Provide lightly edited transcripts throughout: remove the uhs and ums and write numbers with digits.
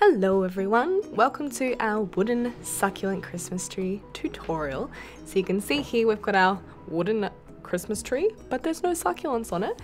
Hello everyone, welcome to our wooden succulent Christmas tree tutorial. So you can see here we've got our wooden Christmas tree, but there's no succulents on it.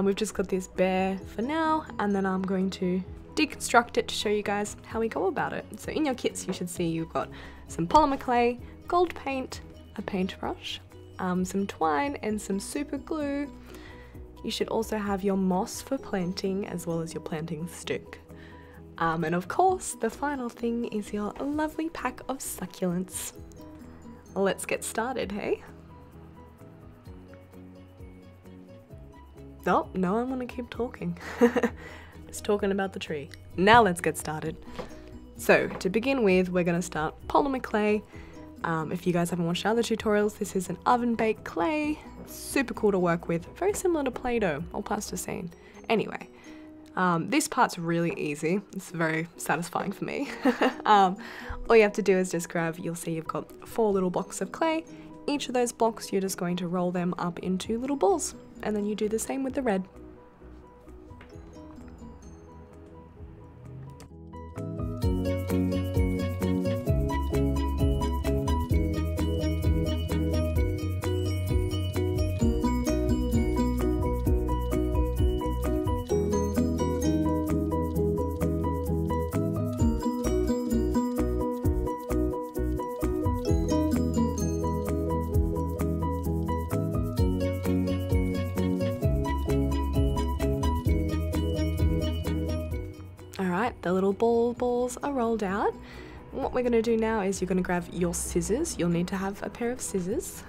We've just got this bare for now, and then I'm going to deconstruct it to show you guys how we go about it. So in your kits you should see you've got some polymer clay, gold paint, a paintbrush, some twine and some super glue. You should also have your moss for planting as well as your planting stick. And of course, the final thing is your lovely pack of succulents. Let's get started, hey? Oh, no, I'm gonna keep talking. Just talking about the tree. Now let's get started. So, to begin with, we're gonna start polymer clay. If you guys haven't watched other tutorials, this is an oven-baked clay. Super cool to work with. Very similar to Play-Doh or plasticine. Anyway. This part's really easy. It's very satisfying for me. All you have to do is just grab, you'll see you've got 4 little blocks of clay. Each of those blocks, you're just going to roll them up into little balls. And then you do the same with the red. Alright, the little balls are rolled out. What we're going to do now is you're going to grab your scissors. You'll need to have a pair of scissors,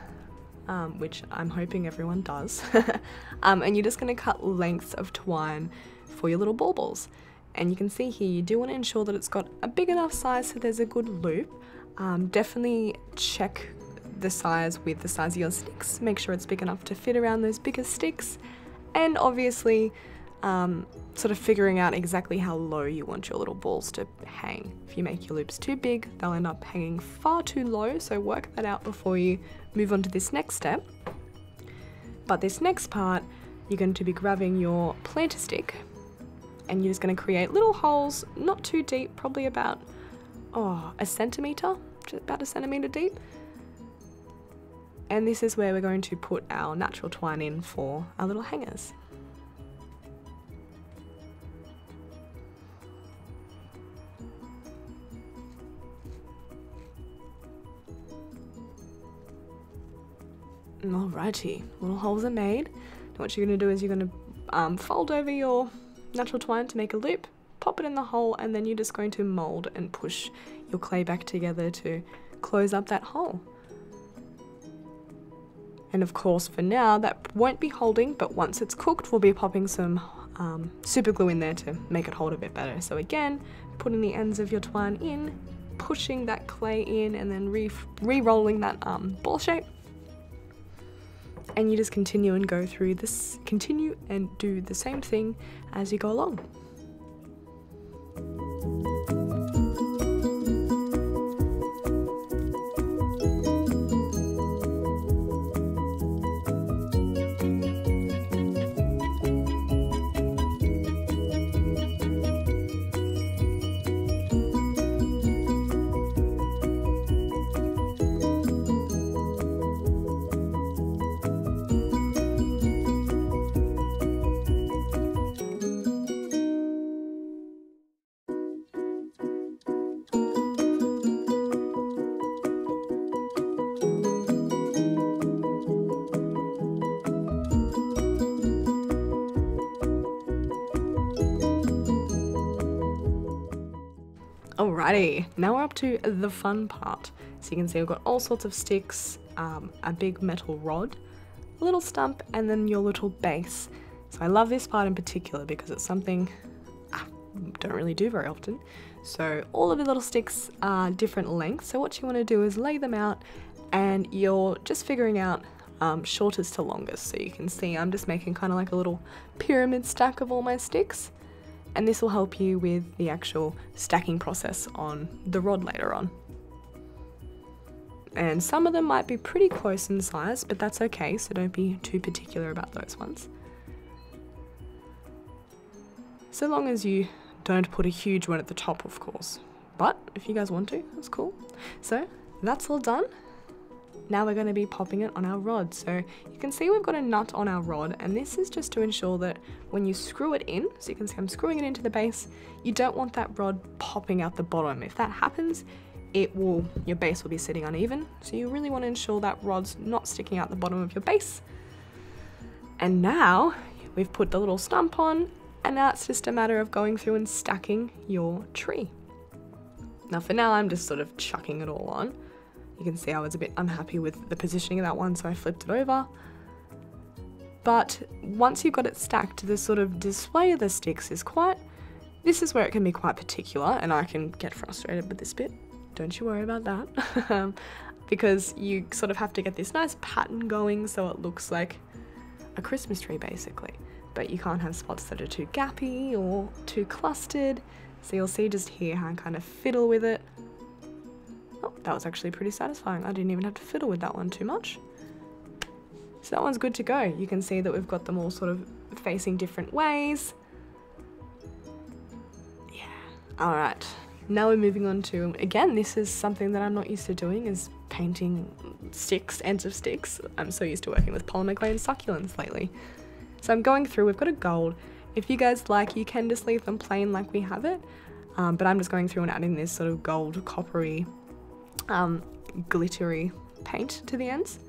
which I'm hoping everyone does. And you're just going to cut lengths of twine for your little balls. And you can see here, you do want to ensure that it's got a big enough size so there's a good loop. Definitely check the size with the size of your sticks. Make sure it's big enough to fit around those bigger sticks. And obviously, sort of figuring out exactly how low you want your little balls to hang. If you make your loops too big, they'll end up hanging far too low, so work that out before you move on to this next step. But this next part, you're going to be grabbing your planter stick, and you're just going to create little holes, not too deep, probably about, a centimetre, about a centimetre deep. And this is where we're going to put our natural twine in for our little hangers. Alrighty, little holes are made. Now what you're going to do is you're going to fold over your natural twine to make a loop, pop it in the hole, and then you're just going to mould and push your clay back together to close up that hole. And of course for now that won't be holding, but once it's cooked we'll be popping some super glue in there to make it hold a bit better. So again, putting the ends of your twine in, pushing that clay in, and then re-rolling that ball shape. And you just continue and go through this, continue and do the same thing as you go along. Alrighty, now we're up to the fun part. So you can see we've got all sorts of sticks, a big metal rod, a little stump, and then your little base. So I love this part in particular because it's something I don't really do very often. So all of the little sticks are different lengths. So what you want to do is lay them out, and you're just figuring out shortest to longest. So you can see I'm just making kind of like a little pyramid stack of all my sticks. And this will help you with the actual stacking process on the rod later on. And some of them might be pretty close in size, but that's okay, so don't be too particular about those ones. So long as you Don't put a huge one at the top, of course. But if you guys want to, that's cool. So that's all done. Now we're going to be popping it on our rod. So you can see we've got a nut on our rod, and this is just to ensure that when you screw it in, so you can see I'm screwing it into the base, you don't want that rod popping out the bottom. If that happens, your base will be sitting uneven. So you really want to ensure that rod's not sticking out the bottom of your base. And now we've put the little stump on, and now it's just a matter of going through and stacking your tree. Now for now, I'm just sort of chucking it all on. You can see I was a bit unhappy with the positioning of that one, so I flipped it over. But once you've got it stacked, the sort of display of the sticks this is where it can be quite particular, and I can get frustrated with this bit. Don't you worry about that. Because you sort of have to get this nice pattern going so it looks like a Christmas tree basically. But you can't have spots that are too gappy or too clustered. So you'll see just here how I kind of fiddle with it. Oh, that was actually pretty satisfying. I didn't even have to fiddle with that one too much. So that one's good to go. You can see that we've got them all sort of facing different ways. Yeah. All right. Now we're moving on to, again, this is something that I'm not used to doing, is painting sticks, ends of sticks. I'm so used to working with polymer clay and succulents lately. So I'm going through, we've got a gold. If you guys like, you can just leave them plain like we have it. But I'm just going through and adding this sort of gold, coppery, glittery paint to the ends.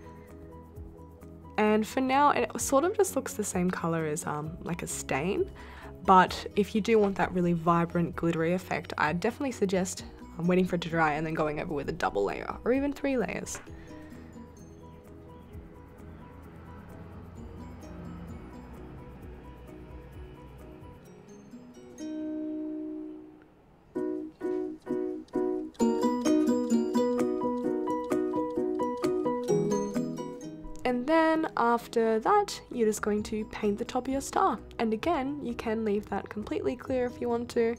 And for now, it sort of just looks the same color as like a stain. But if you do want that really vibrant, glittery effect, I'd definitely suggest waiting for it to dry and then going over with a double layer or even 3 layers. And then after that, you're just going to paint the top of your star. And again, you can leave that completely clear if you want to,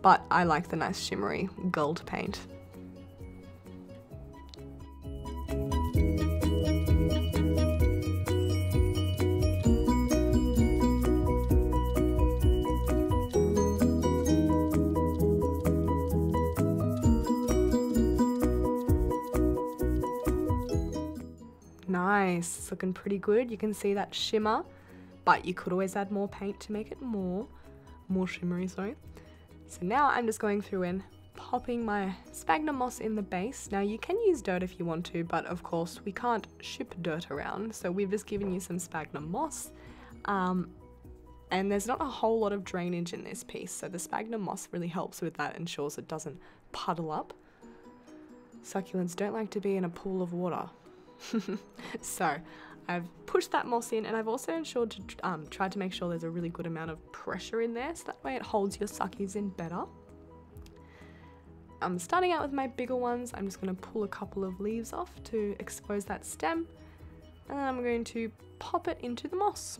but I like the nice shimmery gold paint. Nice, it's looking pretty good. You can see that shimmer, but you could always add more paint to make it more shimmery, sorry. So now I'm just going through and popping my sphagnum moss in the base. Now you can use dirt if you want to, but of course we can't ship dirt around, so we've just given you some sphagnum moss. And there's not a whole lot of drainage in this piece, so the sphagnum moss really helps with that, ensures it doesn't puddle up. Succulents don't like to be in a pool of water. So I've pushed that moss in, and I've also ensured to try to make sure there's a really good amount of pressure in there, so that way it holds your suckies in better. I'm starting out with my bigger ones. I'm just going to pull a couple of leaves off to expose that stem, and then I'm going to pop it into the moss.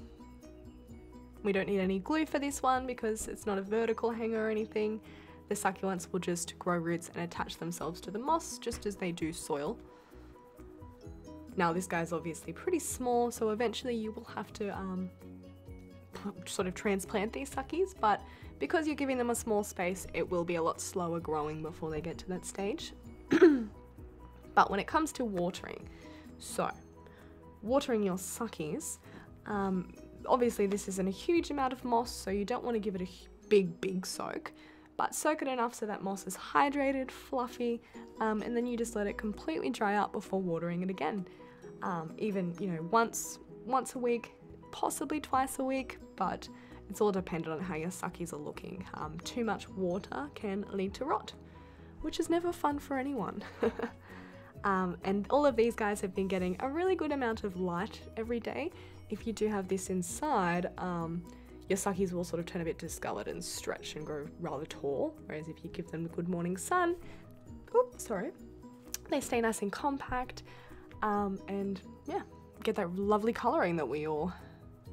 We don't need any glue for this one because it's not a vertical hanger or anything. The succulents will just grow roots and attach themselves to the moss just as they do soil. Now this guy's obviously pretty small, so eventually you will have to sort of transplant these suckies, but because you're giving them a small space, it will be a lot slower growing before they get to that stage. But when it comes to watering, so watering your suckies, obviously this isn't a huge amount of moss, so you don't want to give it a big soak, but soak it enough so that moss is hydrated, fluffy, and then you just let it completely dry out before watering it again. Even, you know, once a week, possibly twice a week, but it's all dependent on how your suckies are looking. Too much water can lead to rot, which is never fun for anyone. And all of these guys have been getting a really good amount of light every day. If you do have this inside, your suckies will sort of turn a bit discolored and stretch and grow rather tall, whereas if you give them the good morning sun, they stay nice and compact, and yeah, get that lovely colouring that we all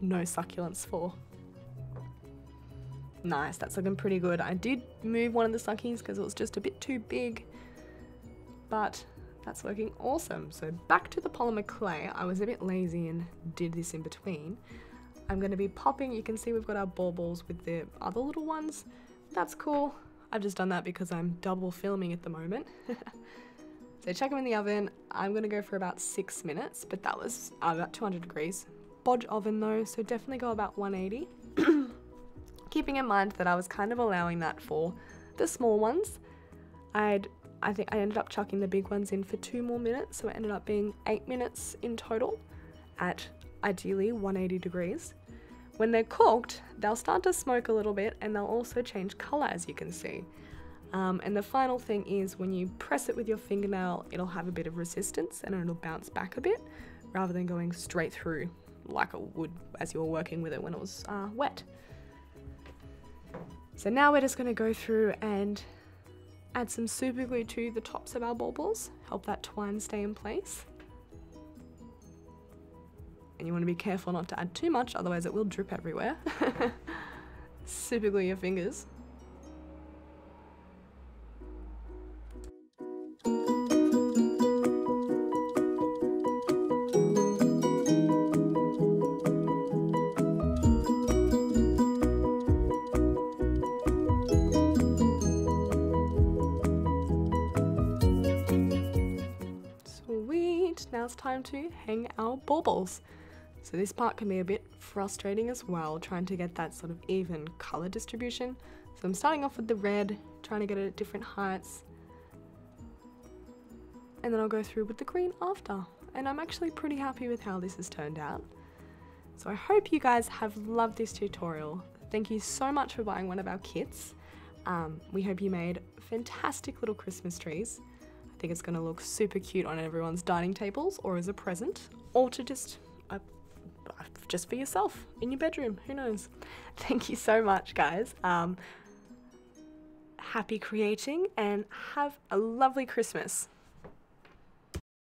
know succulents for. Nice, that's looking pretty good. I did move one of the suckies because it was just a bit too big, but that's working awesome. So back to the polymer clay. I was a bit lazy and did this in between. I'm going to be popping, you can see we've got our baubles with the other little ones. that's cool. I've just done that because I'm double filming at the moment. So chuck them in the oven. I'm gonna go for about 6 minutes, but that was about 200 degrees. Bodge oven though, so definitely go about 180. Keeping in mind that I was kind of allowing that for the small ones. I think I ended up chucking the big ones in for 2 more minutes, so it ended up being 8 minutes in total at ideally 180 degrees. When they're cooked, they'll start to smoke a little bit and they'll also change color, as you can see. And the final thing is when you press it with your fingernail, it'll have a bit of resistance and it'll bounce back a bit rather than going straight through like it would as you were working with it when it was wet. So now we're just going to go through and add some super glue to the tops of our baubles, help that twine stay in place. And you want to be careful not to add too much, otherwise it will drip everywhere. Super glue your fingers. Sweet, now it's time to hang our baubles. So this part can be a bit frustrating as well, trying to get that sort of even color distribution. So I'm starting off with the red, trying to get it at different heights. And then I'll go through with the green after. And I'm actually pretty happy with how this has turned out. So I hope you guys have loved this tutorial. Thank you so much for buying one of our kits. We hope you made fantastic little Christmas trees. I think it's going to look super cute on everyone's dining tables or as a present, or to just for yourself in your bedroom, who knows. Thank you so much, guys. Happy creating and have a lovely Christmas.